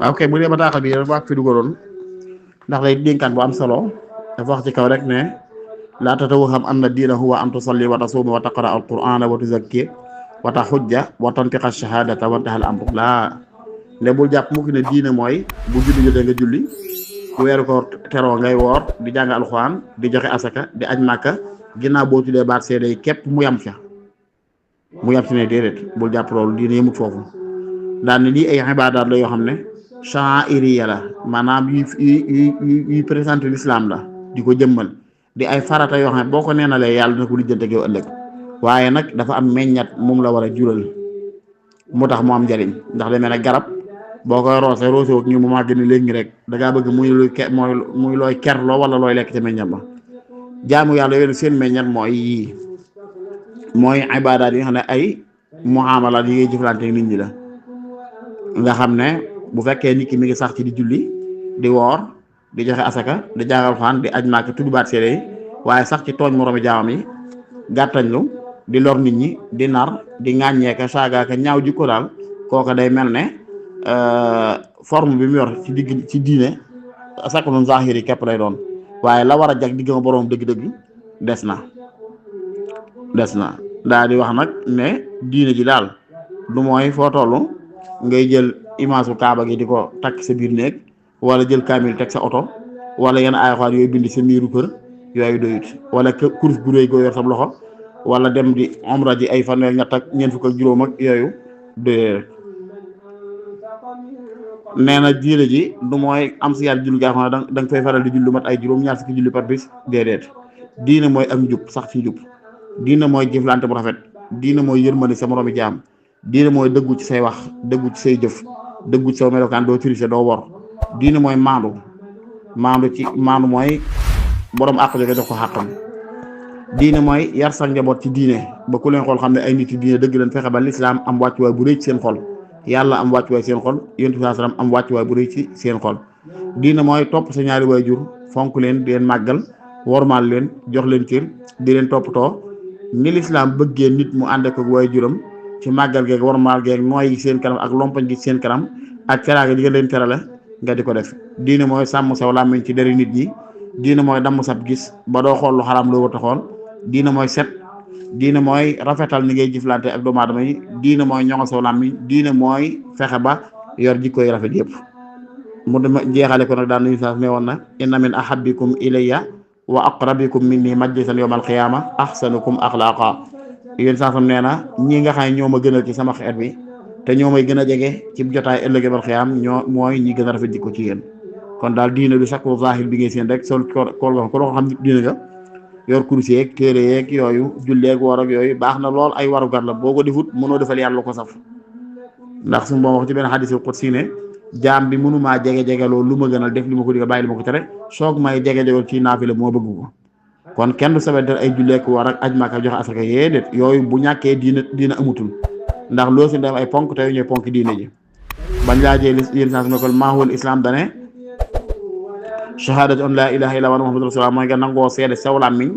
ok bu dee bataaxal bi dafa wax fi dugaloon ndax day dénkaan bu am solo dafa wax ci kaw rek ne laa tatawaham anna diina huwa an tusalli wa tasuuma wa taqra al qur'ana wa tuzakki wa taxujja wa tantiqa shahadata wa intahal amru laa ne bul jàpp mukk ne diine mooy bu julli jotee nga julli bu weeru ko teroo ngay woor di jàng alxuraan di joxe asaka di aj màkka ginnaaw boo tuddee baat seede yi képp mu yam ca mu yam ci ne déedéet bul jàpp loolu diine yëmut foofu daan ne lii ay ibaadaat la yoo xam ne sha'iriya la maanaam yuy présenté l'islam la di ko jëmmal di ay farata yoo xam ne boo ko neenalee yàlla na ko lijjante ak yow ëllëg waaye nag dafa am meññat moom la war a jural mu tax mu am njariñ ndax demee ne garab boo koy roose wut ñu mu màgg ni léegi rek da ngaa bëgg muy looy kerloo wala looy lekk ca meññat ba jaamu yàlla yooyu seen meññat mooy yii mooy ibaadaat yi nga xam ne ay muamalaat yi ngay jëflante nit ñi la nga xam ne bu fekkee nit ki mi ngi sax ci di julli di woor di joxe asaka di jàngal xaan di aj maaka tudd baat seede yi waaye sax ci tooñ moroomi jaamam yi gàttañlu di lor nit ñi di nar di ŋàññeeka saagaaka ñaaw jikko daal kooka day mel ne forme bi mu yor ci digg ci diine sakkanoon zahiri képp lay doon waaye la war a jag diggama boroom dëgg-dëgg des na daal di wax nag ne diine ji daal du mooy foo toll ngay jël image bu kaaba gi di ko takk sa biir néeg wala jël kaamil teg sa oto wala yenn ay xaar yooyu bind sa miiru kër yooyu doyut wala kurus gu réy goo yor sa loxo wala dem di omra ji ay fanweer ñett ak ñeent fukk ak juróom ak yooyu doyut nee na diine ji du mooy am si yàlla julli gaa xam ne da nga fay faral di julli mat ay juróom ñaar fukki julli par bis déedéet diine mooy ak njub sax ci njub diine mooy jëflante bu rafet diine mooy yërmande sa moroomi jaam diine mooy dëggu ci say wax dëggu ci say jëf dëggu ci sa melokaan doo tricher doo wor diine mooy maandu mooy borom àq nga jox ko xàqam diine mooy yar sa njaboot ci diine ba ku leen xool xam ne ay nit yi diine dëgg leen fexe ba lislaam am wàccuwaay bu rëy ci seen xol yàlla am wàccuwaay seen xol yonent bi sallam am wàccuwaay bu rëy ci seen xol diine mooy topp sa ñaari waajur fonk leen di leen màggal wormaal leen jox leen cër di leen toppatoo ni lislaam bëggee nit mu ànd ak waajuram ci màggal geeg wormaal geeg nooy seen kanam ak lompañ gi seen kanam ak teraanga di nga leen terale nga di ko def diine mooy sàmm saw làmmiñ ci deri nit ñi diine mooy damm sab gis ba doo xool lu xaraam loo war a xool diine mooy set diine mooy rafetal ni ngay jëflante ak doomu aadama yi diine mooy ñoŋo saw làmmiñ diine mooy fexe ba yor jikko yi rafet yëpp mu dama jeexale ko nag daan nuyu saas ne woon na inna min ahabbikum ilayya wa aqrabikum minni majlisan yawmal qiyaama ahsanukum axlaaqa yéen saasam nee na ñi nga xam ne ñoo ma gënal ci sama xeet bi te ñoo may gën a jege ci jotaay ëllëg yawmal qiyaam ñoo mooy ñi gën a rafet jikko ci yéen kon daal diine du sakku zahir bi ngay seen rek sol ko xam diine nga yor kursi yeeg téere yeeg yooyu julleeg woor ak yooyu baax na lool ay warugar la boo ko defut mënoo defal yàlla ko saf ndax suñu boom wax ci benn xadiisul qudsi ne jaam bi mënumaa jege loolu lu ma gënal def li ma ko digal bàyyi li ma ko tere soog may jege ci naafila moo bëgg ko kon kenn du sabantal ay julleek woor ak aj Makka joxe asaka yéedéet yooyu bu ñàkkee diina amutul ndax loo si def ay ponk te ñooy ponk diine ji bañ laajee yéen saa su ne ko maa huwal islam dane shahadatu an laa ilaha illa wa muhammadu rasulullah mooy nga nangoo seede saw làmmiñ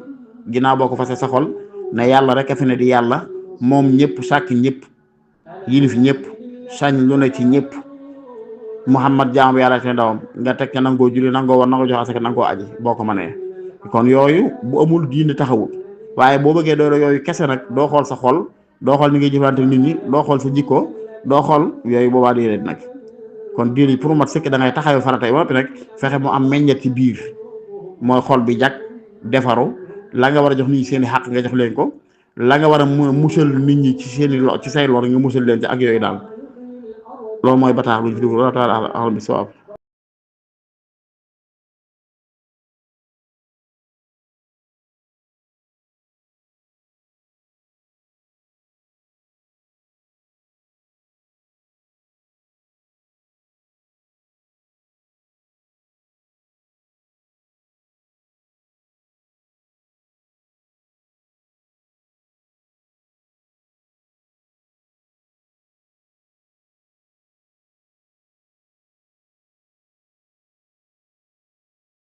ginnaaw boo ko fase sa xol ne yàlla rek a fi ne di yàlla moom ñëpp sàkk ñëpp yilif ñëpp sañ lu ne ci ñëpp muhammad jaamu yàlla te ndawam nga teg ca nangoo julli nangoo war nangoo jox asaka nangoo aji boo ko mënee kon yooyu bu amul diine taxawul waaye boo bëggee doole yooyu kese nag doo xool sa xol doo xool ni ngay jëflante nit ñi doo xool sa jikko doo xool yooyu boobaa déedéet nag kon diine yi pour mat sëkk da ngay taxawee faratay ba noppi nag fexe mu am meññet ci biir mooy xol bi jag defaru la nga war a jox nit ñi seen i xàq nga jox leen ko la nga war a musal nit ñi ci seen i ci say lor nga musal leen ci ak yooyu daal loolu mooy bataax lu ñu fi dugg loolu taala alam bi sawaab